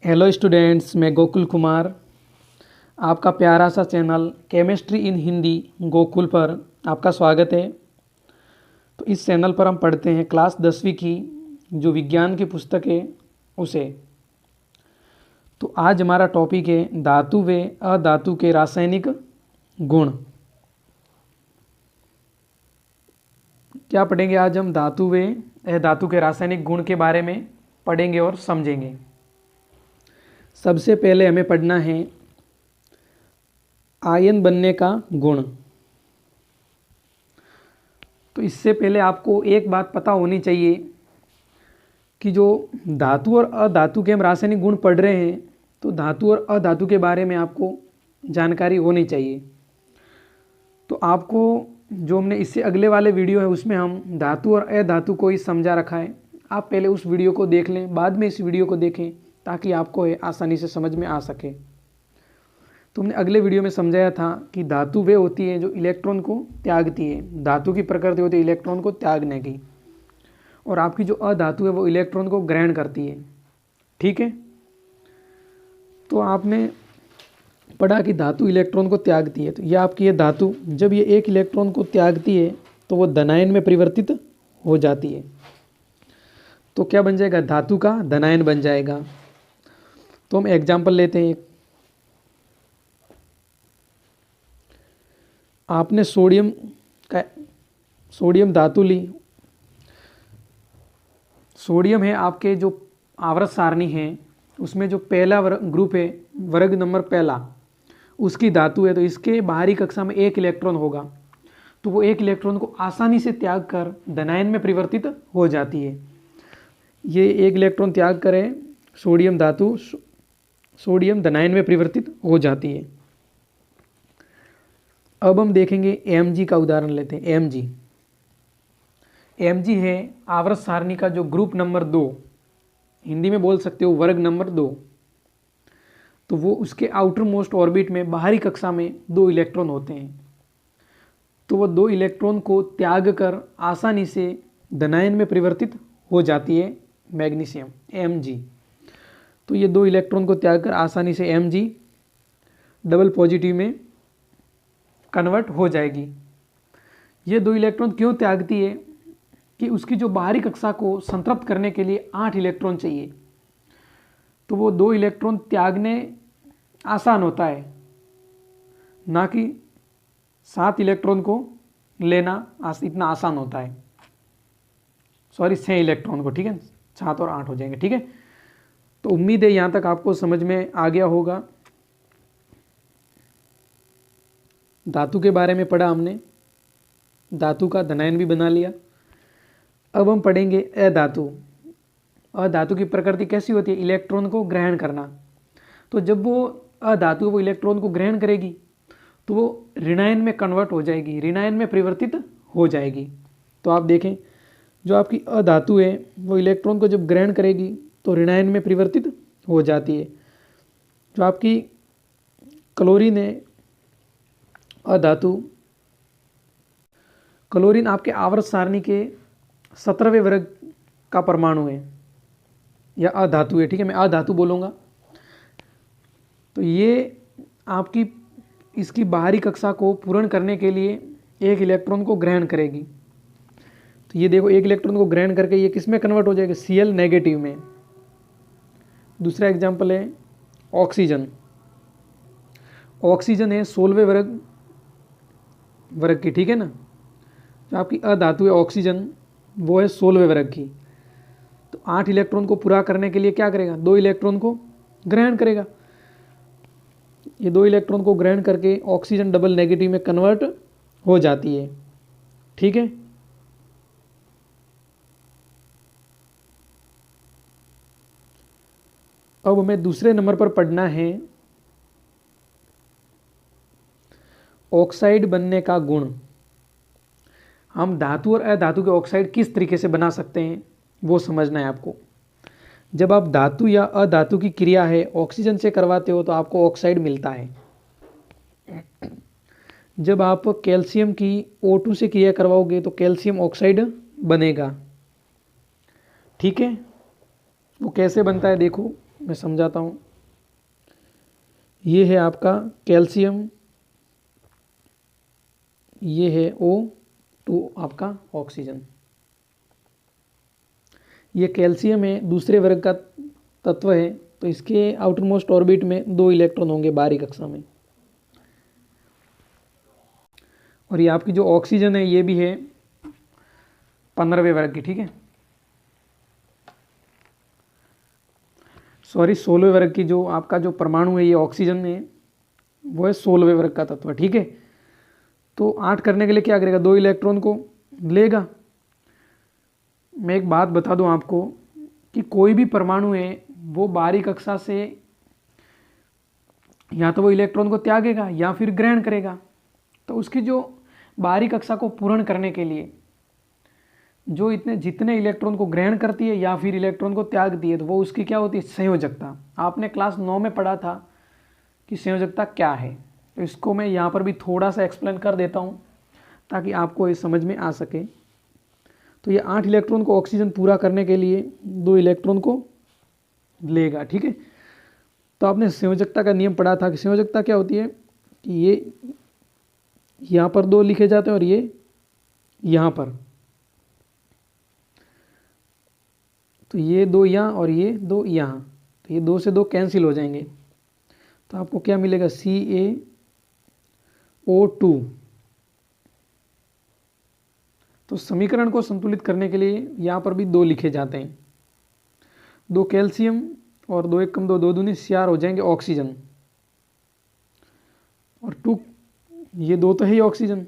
Hello students, मैं गोकुल कुमार आपका प्यारा सा channel chemistry in Hindi Gokul पर आपका स्वागत है। तो इस चैनल पर हम पढ़ते हैं क्लास 10वीं की जो विज्ञान की पुस्तक है उसे। तो आज हमारा टॉपिक है धातु व अधातु के रासायनिक गुण। क्या पढ़ेंगे आज हम? धातु व अधातु के रासायनिक गुण के बारे में पढ़ेंगे और समझेंगे। सबसे पहले हमें पढ़ना है आयन बनने का गुण। तो इससे पहले आपको एक बात पता होनी चाहिए कि जो धातु और अधातु के हम रासायनिक गुण पढ़ रहे हैं, तो धातु और अधातु के बारे में आपको जानकारी होनी चाहिए। तो आपको जो हमने इससे अगले वाले वीडियो है उसमें हम धातु और अधातु को ही समझा रखा है। आप पहले उस वीडियो को देख लें, बाद में इस वीडियो को देखें ताकि आपको आसानी से समझ में आ सके। तो हमने अगले वीडियो में समझाया था कि धातु वे होती है जो इलेक्ट्रॉन को त्यागती है। धातु की प्रकृति होती है इलेक्ट्रॉन को त्यागने की, और आपकी जो अधातु है वो इलेक्ट्रॉन को ग्रहण करती है। ठीक है, तो आपने पढ़ा कि धातु इलेक्ट्रॉन को त्यागती है। तो यह आपकी ये धातु जब ये एक इलेक्ट्रॉन को त्यागती है तो वो धनायन में परिवर्तित हो जाती है। तो क्या बन जाएगा? धातु का धनायन बन जाएगा। तो हम एग्जाम्पल लेते हैं। आपने सोडियम धातु ली। सोडियम है आपके जो आवर्त सारणी है उसमें जो पहला ग्रुप है, वर्ग नंबर पहला, उसकी धातु है। तो इसके बाहरी कक्षा में एक इलेक्ट्रॉन होगा, तो वो एक इलेक्ट्रॉन को आसानी से त्याग कर धनायन में परिवर्तित हो जाती है। ये एक इलेक्ट्रॉन त्याग करें सोडियम धातु, सोडियम धनायन में परिवर्तित हो जाती है। अब हम देखेंगे Mg का उदाहरण लेते हैं। Mg है आवर्त सारणी का जो ग्रुप नंबर 2, हिंदी में बोल सकते हो वर्ग नंबर 2। तो वो उसके आउटर मोस्ट ऑर्बिट में बाहरी कक्षा में 2 इलेक्ट्रॉन होते हैं। तो वो 2 इलेक्ट्रॉन को त्याग कर आसानी से धनायन में परिवर्तित हो जाती है मैग्नीशियम Mg। तो ये 2 इलेक्ट्रॉन को त्याग कर आसानी से Mg डबल पॉजिटिव में कन्वर्ट हो जाएगी। ये 2 इलेक्ट्रॉन क्यों त्यागती है कि उसकी जो बाहरी कक्षा को संतृप्त करने के लिए 8 इलेक्ट्रॉन चाहिए। तो वो 2 इलेक्ट्रॉन त्यागने आसान होता है, ना कि 7 इलेक्ट्रॉन को लेना इतना आसान होता है। सॉरी, 6 इलेक्ट्रॉन को, ठीक है, 7 और 8 हो जाएंगे। ठीक है, तो उम्मीद है यहाँ तक आपको समझ में आ गया होगा। धातु के बारे में पढ़ा हमने, धातु का धनायन भी बना लिया। अब हम पढ़ेंगे अधातु। अधातु की प्रकृति कैसी होती है? इलेक्ट्रॉन को ग्रहण करना। तो जब वो अधातु वो इलेक्ट्रॉन को ग्रहण करेगी तो वो ऋणायन में कन्वर्ट हो जाएगी, ऋणायन में परिवर्तित हो जाएगी। तो आप देखें, जो आपकी अधातु है वो इलेक्ट्रॉन को जब ग्रहण करेगी तो ऋणायन में परिवर्तित हो जाती है। जो आपकी क्लोरीन है अधातु, क्लोरीन आपके आवर्त सारणी के 17वें वर्ग का परमाणु है या अधातु है। ठीक है, मैं अधातु बोलूँगा। तो ये आपकी इसकी बाहरी कक्षा को पूर्ण करने के लिए एक इलेक्ट्रॉन को ग्रहण करेगी। तो ये देखो, एक इलेक्ट्रॉन को ग्रहण करके ये किस में कन्वर्ट हो जाएगा? Cl नेगेटिव में। दूसरा एग्जाम्पल है ऑक्सीजन। ऑक्सीजन है 16वें वर्ग की। ठीक है ना, जो आपकी अधातु है ऑक्सीजन वो है 16वें वर्ग की। तो 8 इलेक्ट्रॉन को पूरा करने के लिए क्या करेगा? 2 इलेक्ट्रॉन को ग्रहण करेगा। ये 2 इलेक्ट्रॉन को ग्रहण करके ऑक्सीजन डबल नेगेटिव में कन्वर्ट हो जाती है। ठीक है, अब हमें दूसरे नंबर पर पढ़ना है ऑक्साइड बनने का गुण। हम धातु और अधातु के ऑक्साइड किस तरीके से बना सकते हैं वो समझना है आपको। जब आप धातु या अधातु की क्रिया है ऑक्सीजन से करवाते हो तो आपको ऑक्साइड मिलता है। जब आप कैल्शियम की O2 से क्रिया करवाओगे तो कैल्शियम ऑक्साइड बनेगा। ठीक है, वो कैसे बनता है देखो। मैं समझाता हूँ। ये है आपका कैल्शियम, ये है O2 आपका ऑक्सीजन। ये कैल्शियम है, दूसरे वर्ग का तत्व है, तो इसके आउटर मोस्ट ऑर्बिट में 2 इलेक्ट्रॉन होंगे बाहरी कक्षा में। और ये आपकी जो ऑक्सीजन है ये भी है 15वें वर्ग की, ठीक है, सॉरी 16वें वर्ग की। जो आपका जो परमाणु है ये ऑक्सीजन है, वो है 16वें वर्ग का तत्व, ठीक है। तो 8 करने के लिए क्या करेगा, 2 इलेक्ट्रॉन को लेगा। मैं एक बात बता दूं आपको कि कोई भी परमाणु है वो बाहरी कक्षा से या तो वो इलेक्ट्रॉन को त्यागेगा या फिर ग्रहण करेगा। तो उसकी जो बाहरी कक्षा को पूर्ण करने के लिए जो जितने इलेक्ट्रॉन को ग्रहण करती है या फिर इलेक्ट्रॉन को त्यागती है, तो वो उसकी क्या होती है, संयोजकता। आपने क्लास 9 में पढ़ा था कि संयोजकता क्या है, तो इसको मैं यहाँ पर भी थोड़ा सा एक्सप्लेन कर देता हूँ ताकि आपको ये समझ में आ सके। तो ये 8 इलेक्ट्रॉन को ऑक्सीजन पूरा करने के लिए 2 इलेक्ट्रॉन को लेगा, ठीक है। तो आपने संयोजकता का नियम पढ़ा था कि संयोजकता क्या होती है कि ये यहाँ पर 2 लिखे जाते हैं और ये यहाँ पर, तो ये 2 यहाँ और ये 2 यहाँ, तो ये 2 से 2 कैंसिल हो जाएंगे। तो आपको क्या मिलेगा, CaO2। तो समीकरण को संतुलित करने के लिए यहाँ पर भी 2 लिखे जाते हैं, 2 कैल्शियम और 2 1 कम 2 2 दूनी 4 हो जाएंगे ऑक्सीजन, और 2 ये 2 तो है ही ऑक्सीजन,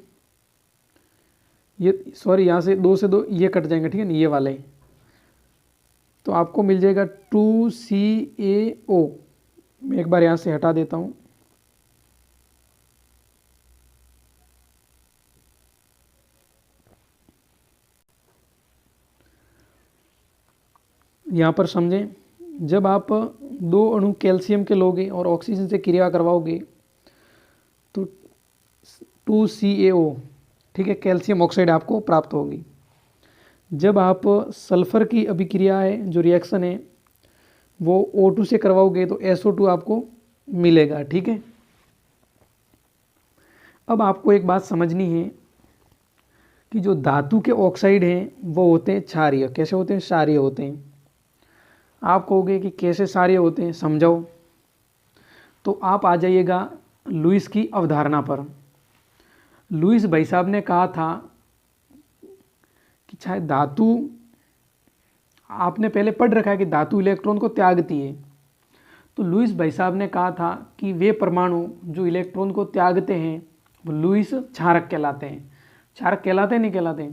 ये सॉरी यहाँ से 2 से 2 ये कट जाएंगे, ठीक है ना, ये वाले। तो आपको मिल जाएगा 2CaO। मैं एक बार यहाँ से हटा देता हूँ। यहाँ पर समझें, जब आप 2 अणु कैल्शियम के लोगे और ऑक्सीजन से क्रिया करवाओगे तो 2CaO, ठीक है, कैल्शियम ऑक्साइड आपको प्राप्त होगी। जब आप सल्फर की अभिक्रिया है, जो रिएक्शन है, वो O2 से करवाओगे तो SO2 आपको मिलेगा, ठीक है। अब आपको एक बात समझनी है कि जो धातु के ऑक्साइड हैं वो होते हैं क्षारीय। कैसे होते हैं, क्षारीय होते हैं। आप कहोगे कि कैसे क्षारीय होते हैं, समझाओ। तो आप आ जाइएगा लुईस की अवधारणा पर। लुईस भाई साहब ने कहा था कि चाहे धातु, आपने पहले पढ़ रखा है कि धातु इलेक्ट्रॉन को त्यागती है। तो लुईस भाई साहब ने कहा था कि वे परमाणु जो इलेक्ट्रॉन को त्यागते हैं वो लुईस क्षारक कहलाते हैं। क्षारक कहलाते नहीं कहलाते।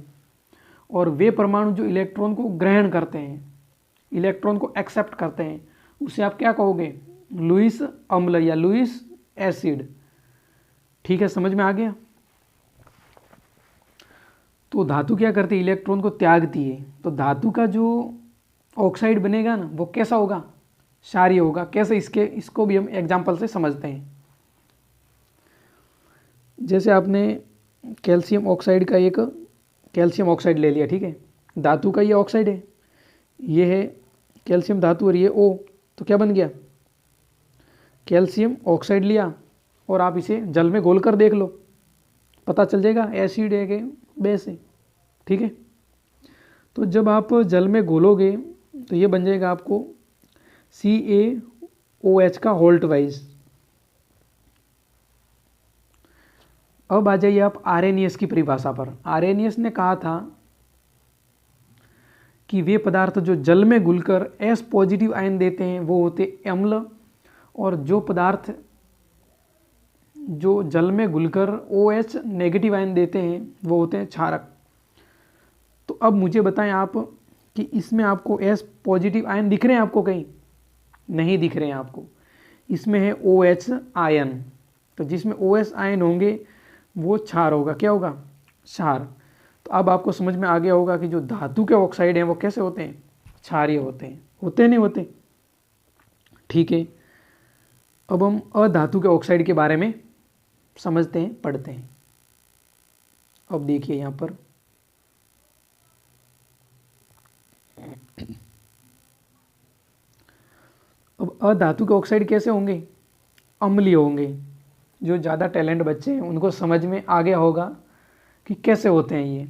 और वे परमाणु जो इलेक्ट्रॉन को ग्रहण करते हैं, इलेक्ट्रॉन को एक्सेप्ट करते हैं, उसे आप क्या कहोगे, लुईस अम्ल या लुईस एसिड, ठीक है, समझ में आ गया। तो धातु क्या करती है, इलेक्ट्रॉन को त्यागती है। तो धातु का जो ऑक्साइड बनेगा ना, वो कैसा होगा, क्षारीय होगा। कैसे, इसको भी हम एग्जाम्पल से समझते हैं। जैसे आपने कैल्शियम ऑक्साइड का एक कैल्शियम ऑक्साइड ले लिया, ठीक है, धातु का ये ऑक्साइड है, ये है कैल्शियम धातु और ये O, तो क्या बन गया, कैल्शियम ऑक्साइड लिया और आप इसे जल में घोल कर देख लो, पता चल जाएगा एसिड है कि बेस है, ठीक है। तो जब आप जल में घोलोगे तो ये बन जाएगा आपको CaOH का होल्ट वाइज। अब आ जाइए आप आर्रेनियस की परिभाषा पर। आर्रेनियस ने कहा था कि वे पदार्थ जो जल में घुलकर S पॉजिटिव आयन देते हैं वो होते अम्ल, और जो पदार्थ जो जल में घुलकर OH नेगेटिव आयन देते हैं वो होते हैं क्षारक। तो अब मुझे बताएं आप कि इसमें आपको S पॉजिटिव आयन दिख रहे हैं आपको, कहीं नहीं दिख रहे हैं आपको। इसमें है OH आयन, तो जिसमें OH आयन होंगे वो क्षार होगा, क्या होगा, क्षार। तो अब आपको समझ में आ गया होगा कि जो धातु के ऑक्साइड हैं वो कैसे होते हैं, क्षारीय होते हैं। होते नहीं होते, ठीक है। अब हम अधातु के ऑक्साइड के बारे में समझते हैं, पढ़ते हैं। अब देखिए यहाँ पर अब अधातु के ऑक्साइड कैसे होंगे? अम्लीय होंगे। जो ज़्यादा टैलेंट बच्चे हैं उनको समझ में आ गया होगा कि कैसे होते हैं ये।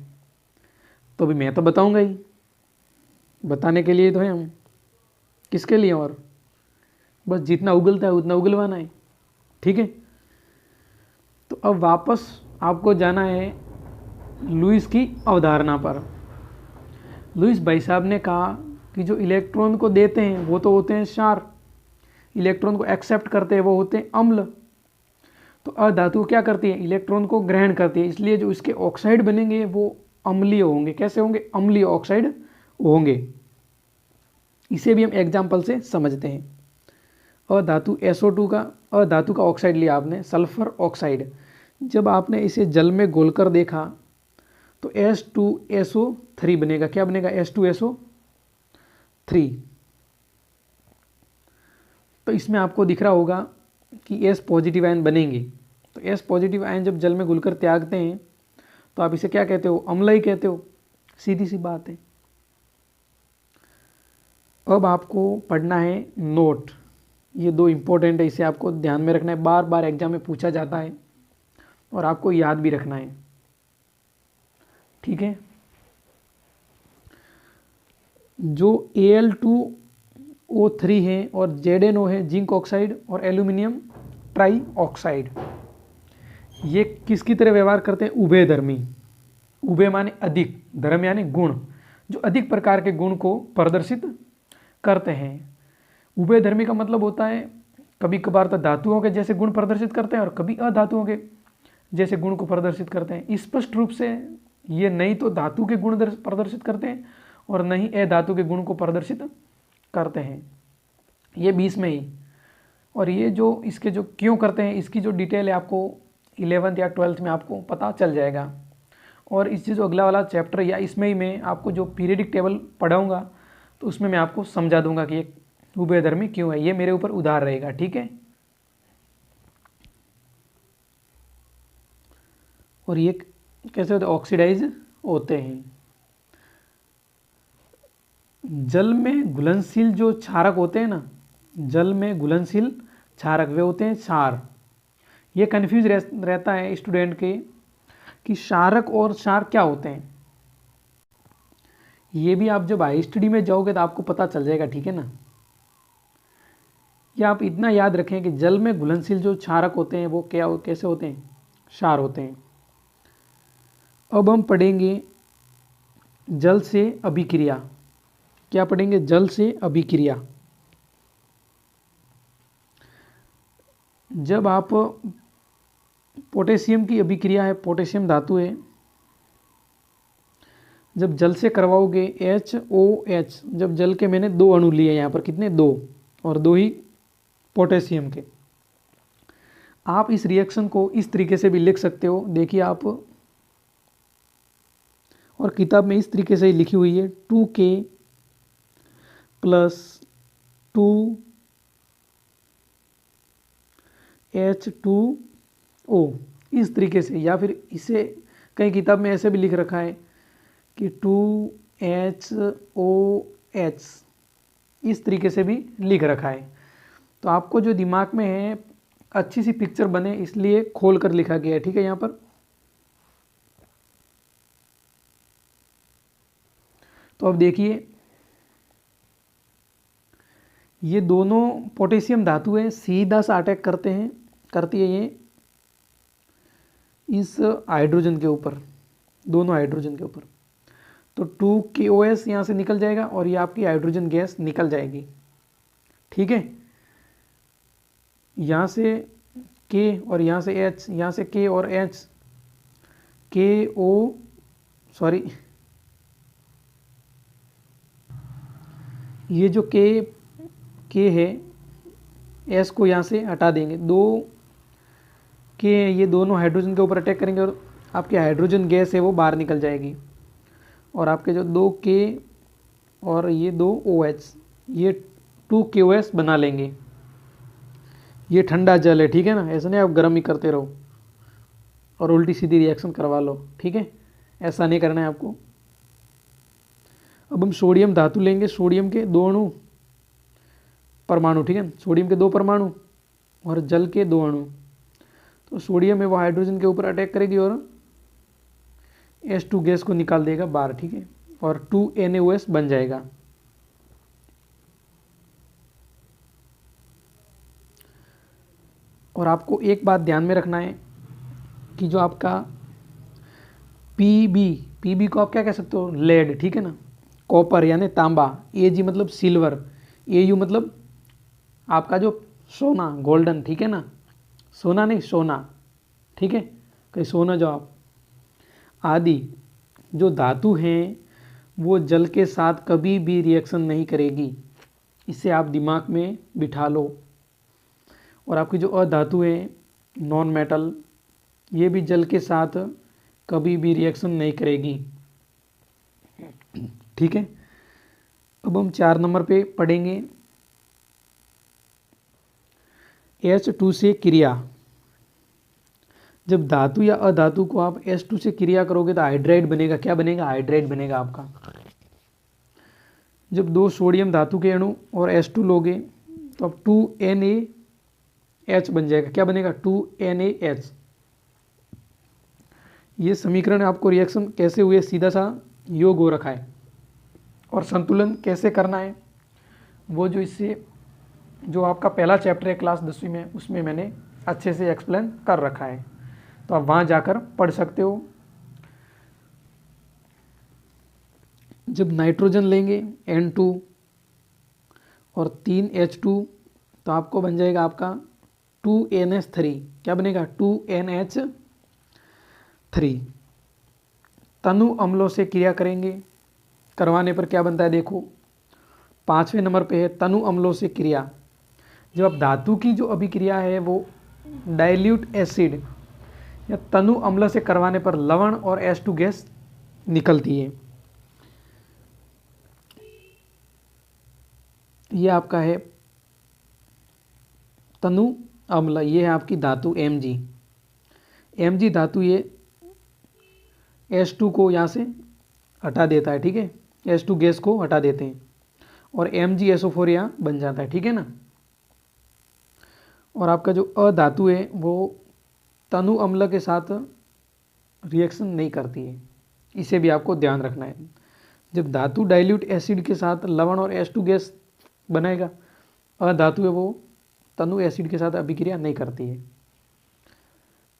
तो अभी मैं तो बताऊंगा ही, बताने के लिए तो है हम, किसके लिए? और बस जितना उगलता है उतना उगलवाना है, ठीक है। तो अब वापस आपको जाना है लुईस की अवधारणा पर। लुईस भाई साहब ने कहा कि जो इलेक्ट्रॉन को देते हैं वो तो होते हैं क्षार, इलेक्ट्रॉन को एक्सेप्ट करते हैं वो होते हैं अम्ल। तो अधातु क्या करती है? इलेक्ट्रॉन को ग्रहण करती है, इसलिए जो इसके ऑक्साइड बनेंगे वो अम्लीय होंगे। कैसे होंगे? अम्लीय ऑक्साइड होंगे। इसे भी हम एग्जाम्पल से समझते हैं। अधातु SO2 का, अधातु का ऑक्साइड लिया आपने, सल्फर ऑक्साइड। जब आपने इसे जल में घोलकर देखा तो H2SO3 बनेगा। क्या बनेगा? H2SO3। तो इसमें आपको दिख रहा होगा कि S पॉजिटिव आयन बनेंगे। तो S पॉजिटिव आयन जब जल में घुलकर त्यागते हैं तो आप इसे क्या कहते हो? अम्ल ही कहते हो, सीधी सी बात है। अब आपको पढ़ना है नोट। ये दो इंपॉर्टेंट है, इसे आपको ध्यान में रखना है, बार बार एग्जाम में पूछा जाता है और आपको याद भी रखना है, ठीक है। जो Al2O3 है और ZNO है, जिंक ऑक्साइड और एल्यूमिनियम ट्राई ऑक्साइड, ये किसकी तरह व्यवहार करते हैं? उभयधर्मी। उभय माने अधिक, धर्म यानी गुण, जो अधिक प्रकार के गुण को प्रदर्शित करते हैं। उभयधर्मी का मतलब होता है कभी कभार तो धातुओं के जैसे गुण प्रदर्शित करते हैं और कभी अधातुओं के जैसे गुण को प्रदर्शित करते हैं। स्पष्ट रूप से ये नहीं तो धातु के गुण प्रदर्शित करते हैं और नहीं अधातु के गुण को प्रदर्शित करते हैं, ये बीच में ही। और ये जो इसके जो क्यों करते हैं इसकी जो डिटेल है आपको 11th या 12th में आपको पता चल जाएगा। और इससे जो अगला वाला चैप्टर या इसमें ही मैं आपको जो पीरियडिक टेबल पढ़ाऊँगा तो उसमें मैं आपको समझा दूंगा कि ये उभयधर्मी क्यों है। ये मेरे ऊपर उधार रहेगा, ठीक है। और ये कैसे होते हैं? ऑक्सीडाइज होते हैं। जल में घुलनशील जो क्षारक होते हैं ना, जल में घुलनशील क्षारक वे होते हैं क्षार। ये कन्फ्यूज रहता है स्टूडेंट के कि क्षारक और क्षार क्या होते हैं। ये भी आप जब हाई स्टडी में जाओगे तो आपको पता चल जाएगा, ठीक है ना। या आप इतना याद रखें कि जल में घुलनशील जो क्षारक होते हैं वो क्या कैसे होते हैं? क्षार होते हैं। अब हम पढ़ेंगे जल से अभिक्रिया। क्या पढ़ेंगे? जल से अभिक्रिया। जब आप पोटेशियम की अभिक्रिया है, पोटेशियम धातु है, जब जल से करवाओगे HOH, जब जल के मैंने 2 अणु लिए यहाँ पर, कितने? 2, और 2 ही पोटेशियम के। आप इस रिएक्शन को इस तरीके से भी लिख सकते हो, देखिए आप, और किताब में इस तरीके से ही लिखी हुई है 2K + 2H2O, इस तरीके से। या फिर इसे कई किताब में ऐसे भी लिख रखा है कि 2HOH, इस तरीके से भी लिख रखा है। तो आपको जो दिमाग में है अच्छी सी पिक्चर बने इसलिए खोल कर लिखा गया है, ठीक है। यहाँ पर तो अब देखिए, ये दोनों पोटेशियम धातु है, सीधा सा अटैक करती है ये इस हाइड्रोजन के ऊपर, दोनों हाइड्रोजन के ऊपर। तो 2KOS यहाँ से निकल जाएगा और ये आपकी हाइड्रोजन गैस निकल जाएगी, ठीक है। यहाँ से K और यहाँ से H, यहाँ से K और H, ये जो K है, S को यहाँ से हटा देंगे, 2 K, ये दोनों हाइड्रोजन के ऊपर अटैक करेंगे और आपकी हाइड्रोजन गैस है वो बाहर निकल जाएगी। और आपके जो 2K और ये 2OH, ये 2KOS बना लेंगे। ये ठंडा जल है, ठीक है ना, ऐसा नहीं आप गर्म ही करते रहो और उल्टी सीधी रिएक्शन करवा लो, ठीक है, ऐसा नहीं करना है आपको। अब हम सोडियम धातु लेंगे, सोडियम के 2 अणु, परमाणु, ठीक है। सोडियम के 2 परमाणु और जल के 2 अणु। तो सोडियम है वो हाइड्रोजन के ऊपर अटैक करेगी और H2 गैस को निकाल देगा बाहर, ठीक है, और 2NaOS बन जाएगा। और आपको एक बात ध्यान में रखना है कि जो आपका पीबी को आप क्या कह सकते हो, लेड, ठीक है ना, कॉपर यानी तांबा, Ag मतलब सिल्वर, Au मतलब आपका जो सोना, गोल्डन, ठीक है ना, सोना नहीं सोना, ठीक है, कहीं सोना जो आप, आदि जो धातु हैं वो जल के साथ कभी भी रिएक्शन नहीं करेगी। इसे आप दिमाग में बिठा लो। और आपकी जो अधातु है, नॉन मेटल, ये भी जल के साथ कभी भी रिएक्शन नहीं करेगी, ठीक है। अब हम 4 नंबर पे पढ़ेंगे H2 से क्रिया। जब धातु या अधातु को आप H2 से क्रिया करोगे तो हाइड्राइड बनेगा। क्या बनेगा? हाइड्राइड बनेगा आपका। जब 2 सोडियम धातु के अणु और H2 लोगे तो अब 2NaH बन जाएगा। क्या बनेगा? 2NaH। ये समीकरण आपको रिएक्शन कैसे हुए सीधा सा योग हो रखा है। और संतुलन कैसे करना है वो जो इससे जो आपका पहला चैप्टर है क्लास 10वीं में, उसमें मैंने अच्छे से एक्सप्लेन कर रखा है, तो आप वहाँ जाकर पढ़ सकते हो। जब नाइट्रोजन लेंगे N2 और 3H2 तो आपको बन जाएगा आपका 2NH3। क्या बनेगा? 2NH3। तनु अम्लों से क्रिया करेंगे, करवाने पर क्या बनता है देखो। 5वें नंबर पे है तनु अम्लों से क्रिया। जब आप धातु की जो अभिक्रिया है वो डाइल्यूट एसिड या तनु अम्ल से करवाने पर लवण और H2 गैस निकलती है। ये आपका है तनु अम्ल, ये है आपकी धातु Mg धातु ये H2 को यहाँ से हटा देता है, ठीक है, H2 गैस को हटा देते हैं और MgSO4 यहाँ बन जाता है, ठीक है ना। और आपका जो अधातु है वो तनु अम्ल के साथ रिएक्शन नहीं करती है, इसे भी आपको ध्यान रखना है। जब धातु डाइल्यूट एसिड के साथ लवण और H2 गैस बनाएगा, अधातु है वो तनु एसिड के साथ अभिक्रिया नहीं करती है,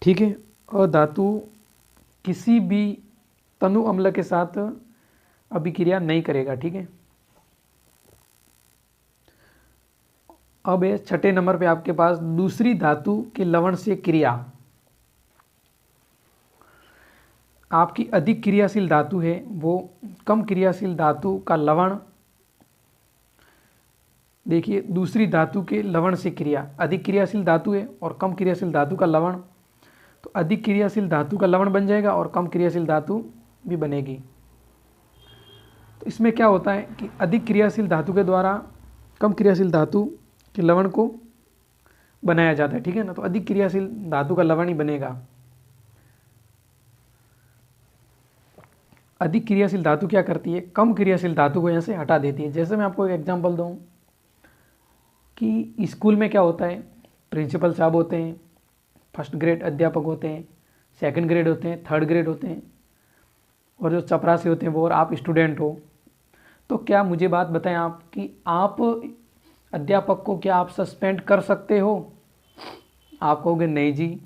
ठीक है। अधातु किसी भी तनु अम्ल के साथ अभिक्रिया नहीं करेगा, ठीक है। अब है 6ठे नंबर पे आपके पास दूसरी धातु के लवण से क्रिया। आपकी अधिक क्रियाशील धातु है वो कम क्रियाशील धातु का लवण, देखिए दूसरी धातु के लवण से क्रिया, अधिक क्रियाशील धातु है और कम क्रियाशील धातु का लवण, तो अधिक क्रियाशील धातु का लवण बन जाएगा और कम क्रियाशील धातु भी बनेगी। तो इसमें क्या होता है कि अधिक क्रियाशील धातु के द्वारा कम क्रियाशील धातु के लवण को बनाया जाता है, ठीक है ना। तो अधिक क्रियाशील धातु का लवण ही बनेगा। अधिक क्रियाशील धातु क्या करती है, कम क्रियाशील धातु को यहाँ से हटा देती है। जैसे मैं आपको एक एग्जांपल दूं कि स्कूल में क्या होता है, प्रिंसिपल साहब होते हैं, फर्स्ट ग्रेड अध्यापक होते हैं, सेकंड ग्रेड होते हैं, थर्ड ग्रेड होते हैं, और जो चपरासी होते हैं वो, और आप स्टूडेंट हो। तो क्या मुझे बात बताएं आप कि आप अध्यापक को क्या आप सस्पेंड कर सकते हो? आप कहोगे नहीं जी।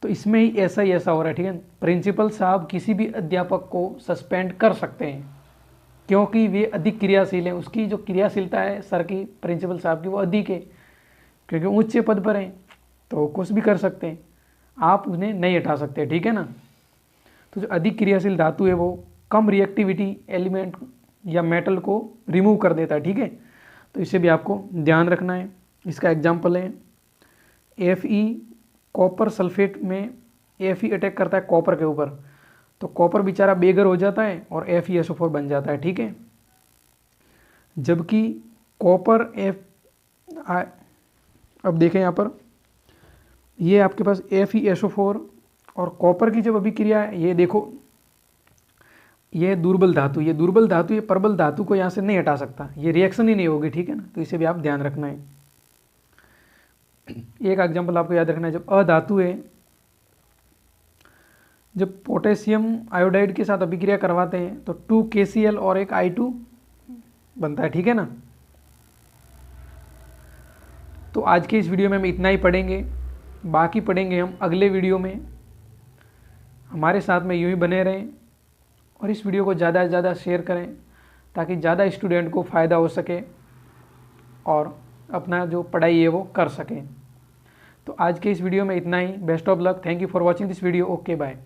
तो इसमें ही ऐसा हो रहा है, ठीक है। प्रिंसिपल साहब किसी भी अध्यापक को सस्पेंड कर सकते हैं क्योंकि वे अधिक क्रियाशील हैं। उसकी जो क्रियाशीलता है सर की, प्रिंसिपल साहब की, वो अधिक है क्योंकि ऊंचे पद पर हैं, तो कुछ भी कर सकते हैं, आप उन्हें नहीं हटा सकते, ठीक है ना। तो जो अधिक क्रियाशील धातु है वो कम रिएक्टिविटी एलिमेंट या मेटल को रिमूव कर देता है, ठीक है। तो इसे भी आपको ध्यान रखना है। इसका एग्जाम्पल है Fe, कॉपर सल्फेट में Fe अटैक करता है कॉपर के ऊपर, तो कॉपर बेचारा बेगर हो जाता है और FeSO4 बन जाता है, ठीक है। जबकि कॉपर अब देखें यहाँ पर, ये आपके पास FeSO4 और कॉपर की जब अभिक्रिया है, ये देखो ये दुर्बल धातु, ये दुर्बल धातु ये प्रबल धातु को यहाँ से नहीं हटा सकता, ये रिएक्शन ही नहीं होगी, ठीक है ना। तो इसे भी आप ध्यान रखना है। एक एग्जाम्पल आपको याद रखना है, जब अधातु है, जब पोटेशियम आयोडाइड के साथ अभिक्रिया करवाते हैं तो 2 KCl और एक I2 बनता है, ठीक है ना। तो आज के इस वीडियो में हम इतना ही पढ़ेंगे, बाकी पढ़ेंगे हम अगले वीडियो में। हमारे साथ में यूं ही बने रहें और इस वीडियो को ज़्यादा से ज़्यादा शेयर करें ताकि ज़्यादा स्टूडेंट को फ़ायदा हो सके और अपना जो पढ़ाई है वो कर सकें। तो आज के इस वीडियो में इतना ही। Best of luck, thank you for watching this video, okay bye.